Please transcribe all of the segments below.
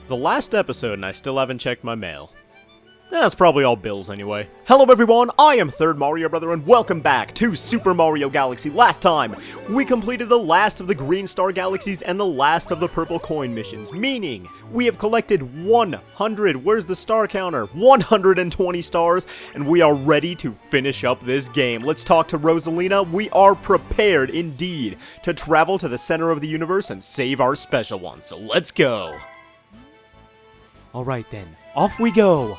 The last episode and I still haven't checked my mail. That's probably all bills anyway. Hello everyone, I am Third Mario Brother and welcome back to Super Mario Galaxy. Last time, we completed the last of the green star galaxies and the last of the purple coin missions, meaning we have collected 100, where's the star counter? 120 stars, and we are ready to finish up this game. Let's talk to Rosalina. We are prepared indeed to travel to the center of the universe and save our special one, so let's go. Alright then, off we go.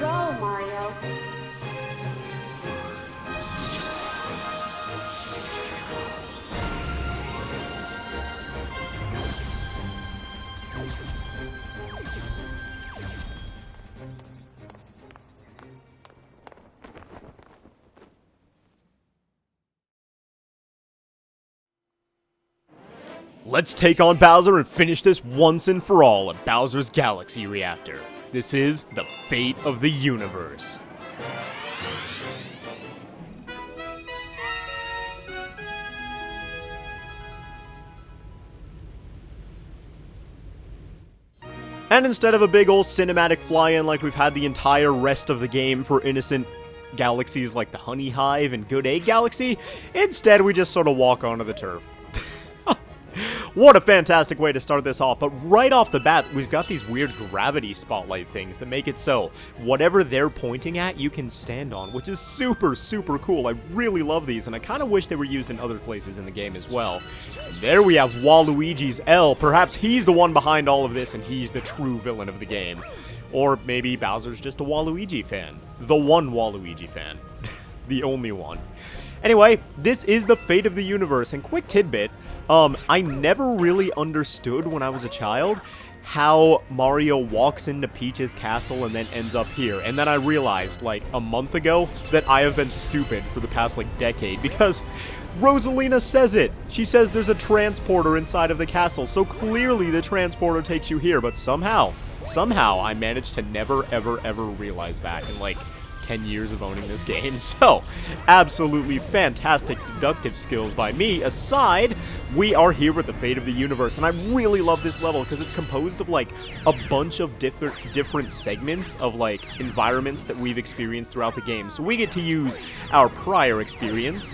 Go, Mario. Let's take on Bowser and finish this once and for all at Bowser's Galaxy Reactor. This is the fate of the universe. And instead of a big ol' cinematic fly-in like we've had the entire rest of the game for innocent galaxies like the Honey Hive and Good Egg Galaxy, instead we just sort of walk onto the turf. What a fantastic way to start this off, but right off the bat, we've got these weird gravity spotlight things that make it so whatever they're pointing at, you can stand on, which is super, super cool. I really love these, and I kind of wish they were used in other places in the game as well. And there we have Waluigi's L. Perhaps he's the one behind all of this, and he's the true villain of the game. Or maybe Bowser's just a Waluigi fan. The one Waluigi fan. The only one. Anyway, this is the fate of the universe, and quick tidbit, I never really understood when I was a child how Mario walks into Peach's castle and then ends up here. And then I realized, like, a month ago that I have been stupid for the past, like, decade, because Rosalina says it. She says there's a transporter inside of the castle, so clearly the transporter takes you here, but somehow I managed to never, ever realize that in, like, 10 years of owning this game. So, absolutely fantastic deductive skills by me aside, we are here with the fate of the universe, and I really love this level because it's composed of like a bunch of different segments of like environments that we've experienced throughout the game. So we get to use our prior experience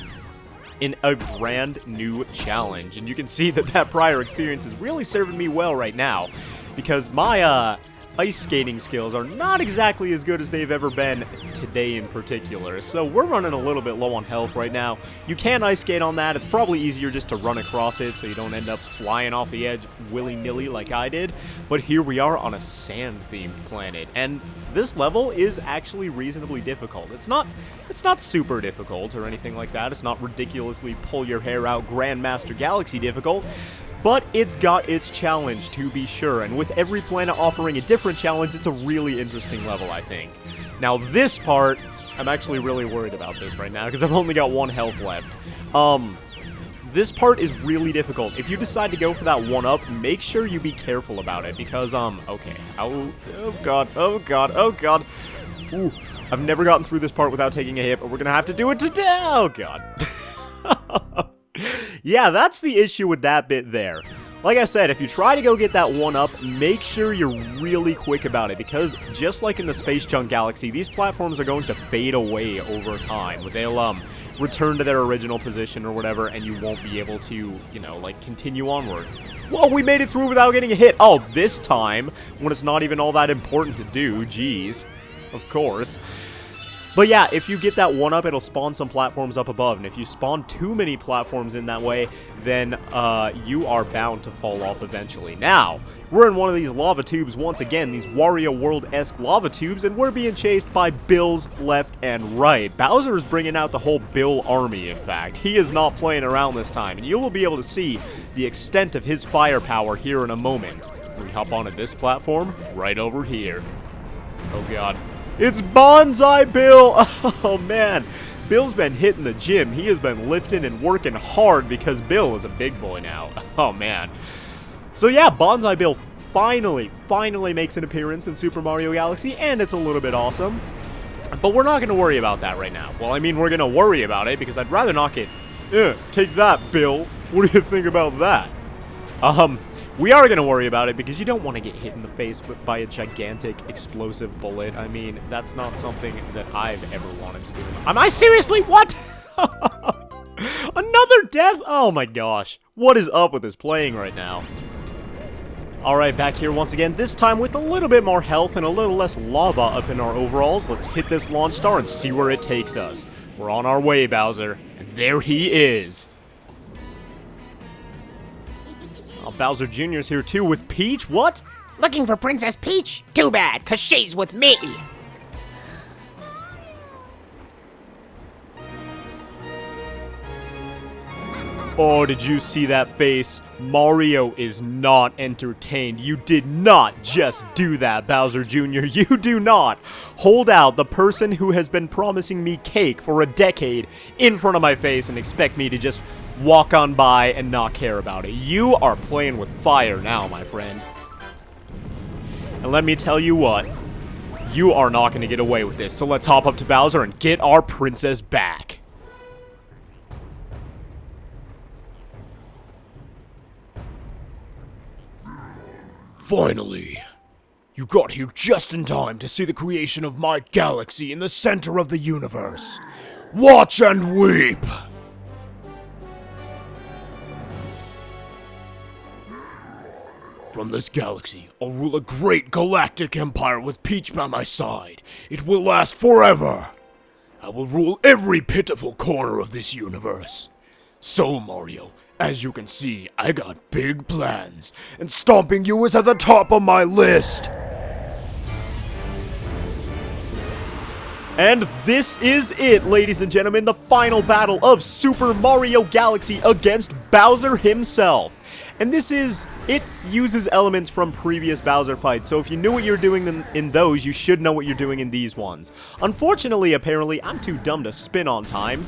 in a brand new challenge, and you can see that that prior experience is really serving me well right now because my ice skating skills are not exactly as good as they've ever been today in particular, so we're running a little bit low on health right now. You can ice skate on that. It's probably easier just to run across it so you don't end up flying off the edge willy-nilly like I did, but here we are on a sand-themed planet, and this level is actually reasonably difficult. It's not super difficult or anything like that. It's not ridiculously pull-your-hair-out Grandmaster Galaxy difficult, but it's got its challenge, to be sure, and with every planet offering a different challenge, it's a really interesting level, I think. Now, this part, I'm actually really worried about this right now, because I've only got 1 health left. This part is really difficult. If you decide to go for that 1-up, make sure you be careful about it, because, okay. Oh god. Ooh, I've never gotten through this part without taking a hit, but we're gonna have to do it today! Oh god. Yeah, that's the issue with that bit there. Like I said, if you try to go get that 1-up, make sure you're really quick about it, because just like in the Space Junk Galaxy, these platforms are going to fade away over time. They'll, return to their original position or whatever, and you won't be able to, you know, like, continue onward. Whoa, we made it through without getting a hit! Oh, this time, when it's not even all that important to do, geez. Of course. But yeah, if you get that 1-up, it'll spawn some platforms up above, and if you spawn too many platforms in that way, then you are bound to fall off eventually. Now, we're in one of these lava tubes once again, these Wario World-esque lava tubes, and we're being chased by Bills left and right. Bowser is bringing out the whole Bill army, in fact. He is not playing around this time, and you will be able to see the extent of his firepower here in a moment. We hop onto this platform right over here. Oh god. It's Bonsai Bill! Oh man, Bill's been hitting the gym. He has been lifting and working hard because Bill is a big boy now. Oh man. So yeah, Bonsai Bill finally makes an appearance in Super Mario Galaxy, and it's a little bit awesome. But we're not going to worry about that right now. Well, I mean, we're going to worry about it because I'd rather not get... take that, Bill. What do you think about that? We are going to worry about it because you don't want to get hit in the face by a gigantic explosive bullet. I mean, that's not something that I've ever wanted to do. Am I seriously? What? Another death? Oh my gosh. What is up with this playing right now? Alright, back here once again, this time with a little bit more health and a little less lava up in our overalls. Let's hit this launch star and see where it takes us. We're on our way, Bowser. And there he is. Oh, Bowser Jr.'s here too with Peach? What? Looking for Princess Peach? Too bad, 'cause she's with me. Oh, did you see that face? Mario is not entertained. You did not just do that, Bowser Jr. You do not hold out the person who has been promising me cake for a decade in front of my face and expect me to just walk on by and not care about it. You are playing with fire now, my friend. And let me tell you what, you are not going to get away with this. So let's hop up to Bowser and get our princess back. Finally, you got here just in time to see the creation of my galaxy in the center of the universe. Watch and weep! From this galaxy, I'll rule a great galactic empire with Peach by my side. It will last forever. I will rule every pitiful corner of this universe. So, Mario, as you can see, I got big plans, and stomping you is at the top of my list. And this is it, ladies and gentlemen, the final battle of Super Mario Galaxy against Bowser himself. And it uses elements from previous Bowser fights, so if you knew what you were doing in those, you should know what you're doing in these ones. Unfortunately, apparently, I'm too dumb to spin on time.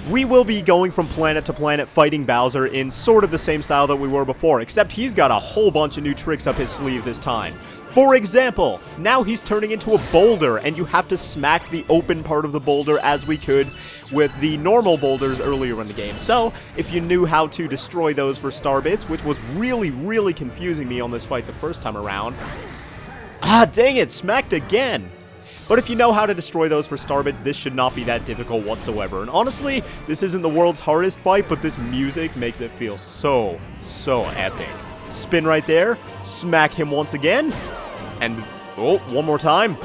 We will be going from planet to planet fighting Bowser in sort of the same style that we were before, except he's got a whole bunch of new tricks up his sleeve this time. For example, now he's turning into a boulder, and you have to smack the open part of the boulder as we could with the normal boulders earlier in the game. So, if you knew how to destroy those for star bits, which was really confusing me on this fight the first time around. Ah, dang it, smacked again! But if you know how to destroy those for star bits, this should not be that difficult whatsoever. And honestly, this isn't the world's hardest fight, but this music makes it feel so epic. Spin right there, smack him once again, and, oh, one more time.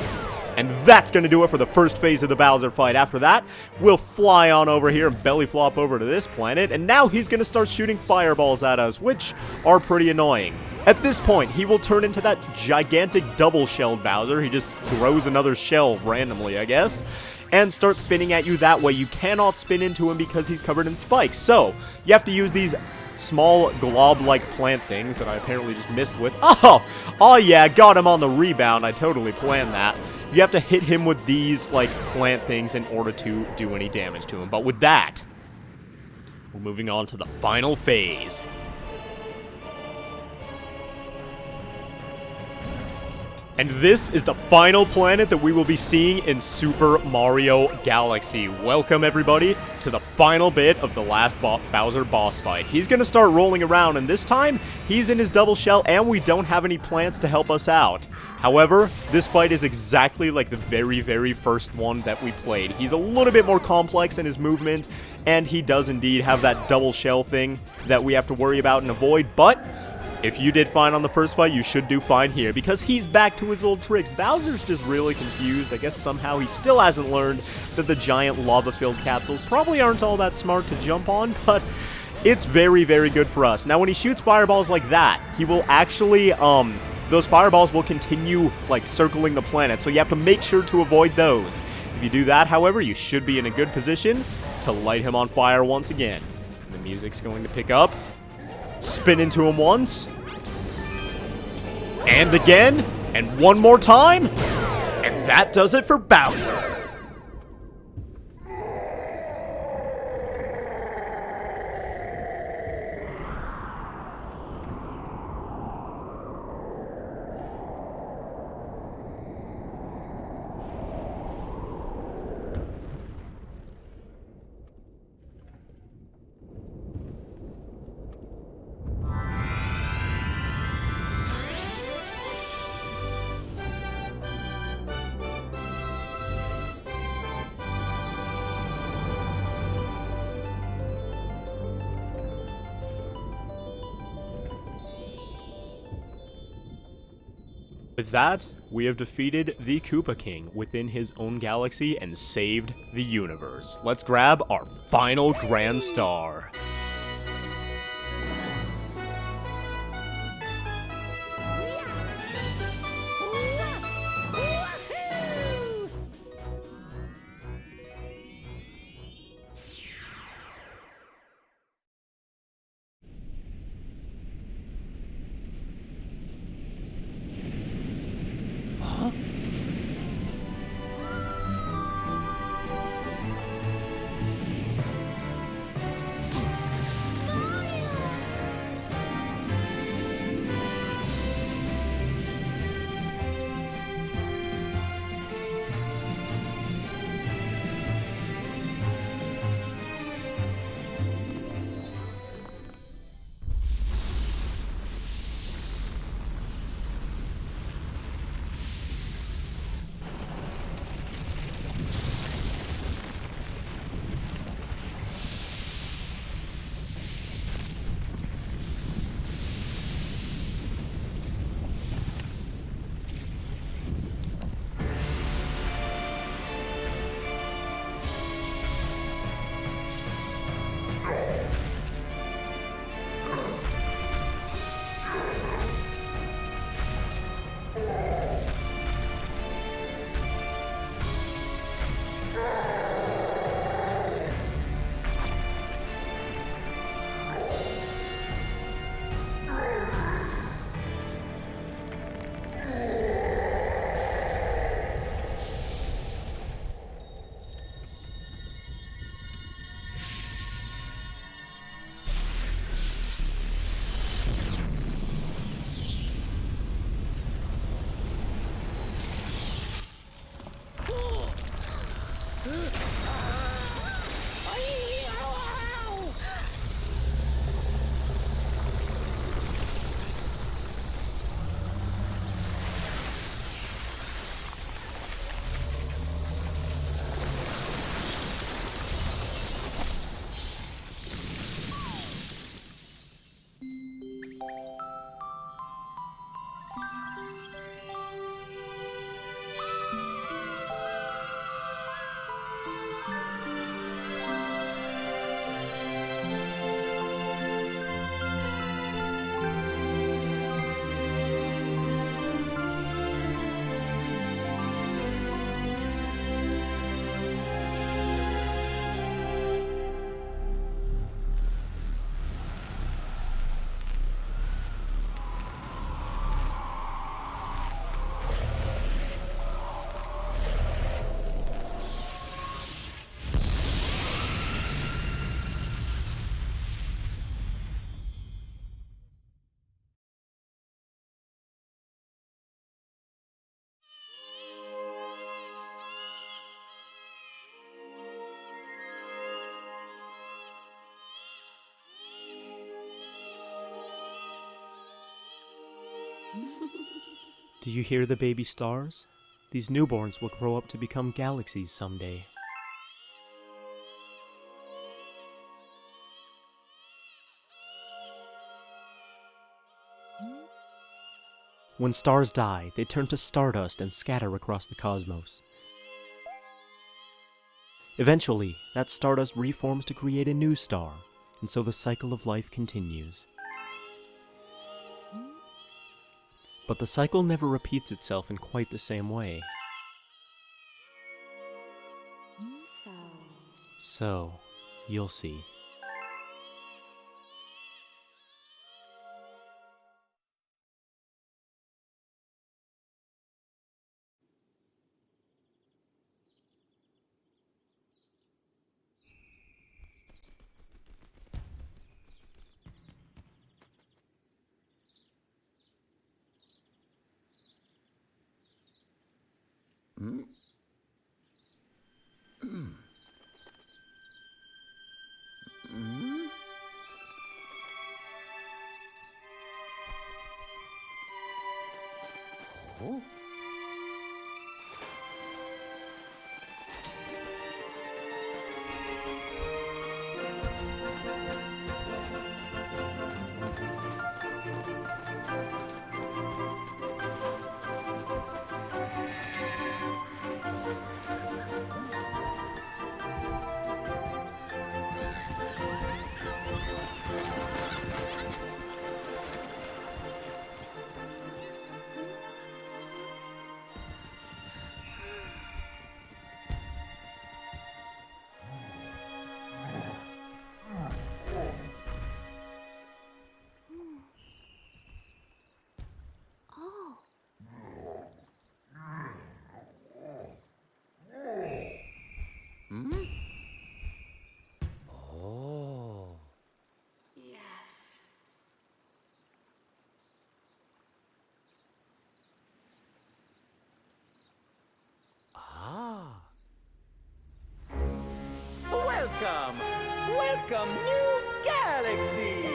And that's going to do it for the first phase of the Bowser fight. After that, we'll fly on over here and belly flop over to this planet, and now he's going to start shooting fireballs at us, which are pretty annoying. At this point, he will turn into that gigantic double-shelled Bowser. He just throws another shell randomly, I guess, and start spinning at you that way. You cannot spin into him because he's covered in spikes. So, you have to use these small glob-like plant things that I apparently just missed with. Oh yeah, got him on the rebound. I totally planned that. You have to hit him with these, like, plant things in order to do any damage to him. But with that, we're moving on to the final phase. And this is the final planet that we will be seeing in Super Mario Galaxy. Welcome, everybody, to the final bit of the last Bowser boss fight. He's going to start rolling around, and this time, he's in his double shell, and we don't have any plants to help us out. However, this fight is exactly like the very first one that we played. He's a little bit more complex in his movement, and he does indeed have that double shell thing that we have to worry about and avoid, but If you did fine on the first fight, you should do fine here, because he's back to his old tricks. Bowser's just really confused. I guess somehow he still hasn't learned that the giant lava-filled capsules probably aren't all that smart to jump on, but it's very, very good for us. Now, when he shoots fireballs like that, he will actually, those fireballs will continue, like, circling the planet, so you have to make sure to avoid those. If you do that, however, you should be in a good position to light him on fire once again. The music's going to pick up. Spin into him once. And again. And one more time. And that does it for Bowser. With that, we have defeated the Koopa King within his own galaxy and saved the universe. Let's grab our final Grand Star. Do you hear the baby stars? These newborns will grow up to become galaxies someday. When stars die, they turn to stardust and scatter across the cosmos. Eventually, that stardust reforms to create a new star, and so the cycle of life continues. But the cycle never repeats itself in quite the same way. So, you'll see. Yes. Welcome! Welcome, new galaxies!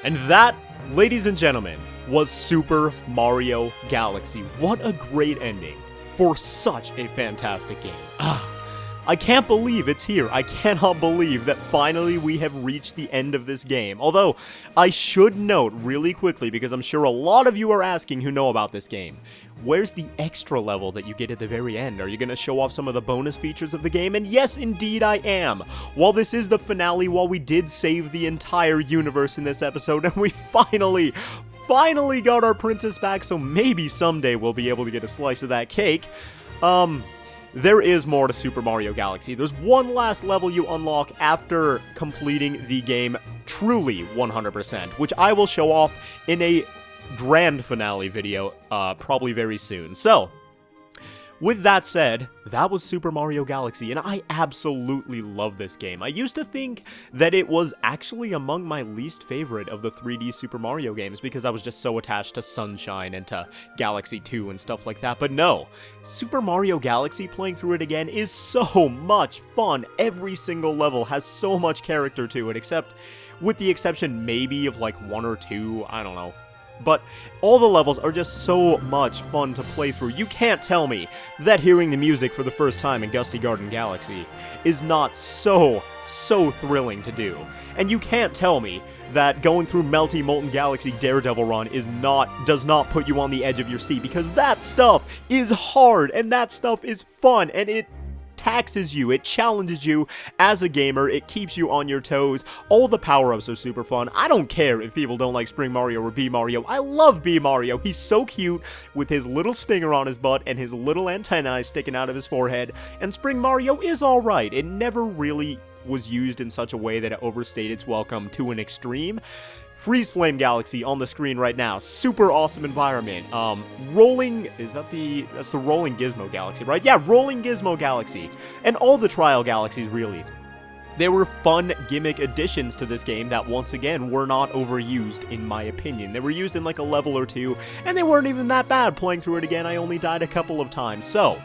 And that, ladies and gentlemen, was Super Mario Galaxy. What a great ending for such a fantastic game. I can't believe it's here. I cannot believe that finally we have reached the end of this game. Although, I should note really quickly, because I'm sure a lot of you are asking who know about this game, where's the extra level that you get at the very end? Are you going to show off some of the bonus features of the game? And yes, indeed I am. While this is the finale, while we did save the entire universe in this episode, and we finally got our princess back, so maybe someday we'll be able to get a slice of that cake, there is more to Super Mario Galaxy. There's one last level you unlock after completing the game truly 100%, which I will show off in a grand finale video, probably very soon. So, with that said, that was Super Mario Galaxy, and I absolutely love this game. I used to think that it was actually among my least favorite of the 3D Super Mario games because I was just so attached to Sunshine and to Galaxy 2 and stuff like that, but no. Super Mario Galaxy, playing through it again, is so much fun. Every single level has so much character to it, except with the exception maybe of like one or two, I don't know. But all the levels are just so much fun to play through. You can't tell me that hearing the music for the first time in Gusty Garden Galaxy is not so thrilling to do. And you can't tell me that going through Melty Molten Galaxy Daredevil Run does not put you on the edge of your seat, because that stuff is hard and that stuff is fun and it taxes you, it challenges you as a gamer, it keeps you on your toes. All the power-ups are super fun. I don't care if people don't like Spring Mario or B Mario. I love B Mario. He's so cute with his little stinger on his butt and his little antennae sticking out of his forehead. And Spring Mario is alright. It never really was used in such a way that it overstayed its welcome to an extreme. Freeze Flame Galaxy on the screen right now. Super awesome environment. That's the Rolling Gizmo Galaxy, right? Yeah, Rolling Gizmo Galaxy. And all the Trial Galaxies, really. They were fun gimmick additions to this game that, once again, were not overused, in my opinion. They were used in like a level or two, and they weren't even that bad. Playing through it again, I only died a couple of times. So,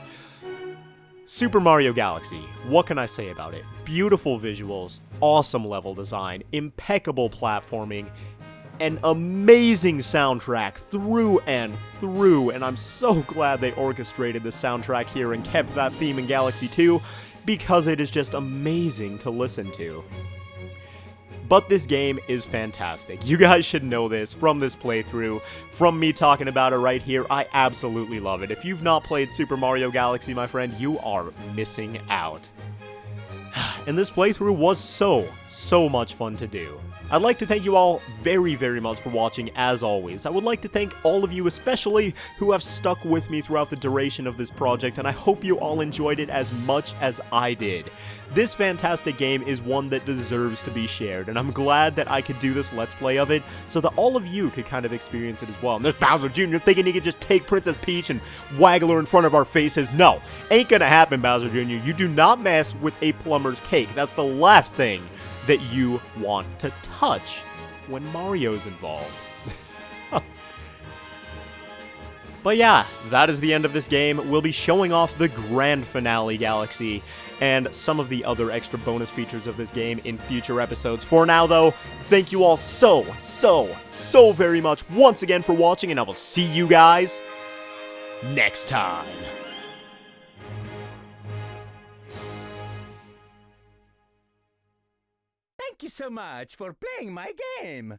Super Mario Galaxy, what can I say about it? Beautiful visuals, awesome level design, impeccable platforming, an amazing soundtrack through and through, and I'm so glad they orchestrated the soundtrack here and kept that theme in Galaxy 2, because it is just amazing to listen to. But this game is fantastic. You guys should know this from this playthrough, from me talking about it right here. I absolutely love it. If you've not played Super Mario Galaxy, my friend, you are missing out. And this playthrough was so much fun to do. I'd like to thank you all very much for watching, as always. I would like to thank all of you, especially who have stuck with me throughout the duration of this project, and I hope you all enjoyed it as much as I did. This fantastic game is one that deserves to be shared, and I'm glad that I could do this Let's Play of it, so that all of you could kind of experience it as well. And there's Bowser Jr. thinking he could just take Princess Peach and waggle her in front of our faces. No, ain't gonna happen, Bowser Jr. You do not mess with a plumber's cake. That's the last thing that you want to touch when Mario's involved. But yeah, that is the end of this game. We'll be showing off the grand finale Galaxy and some of the other extra bonus features of this game in future episodes. For now, though, thank you all so very much once again for watching, and I will see you guys next time. Thank you so much for playing my game.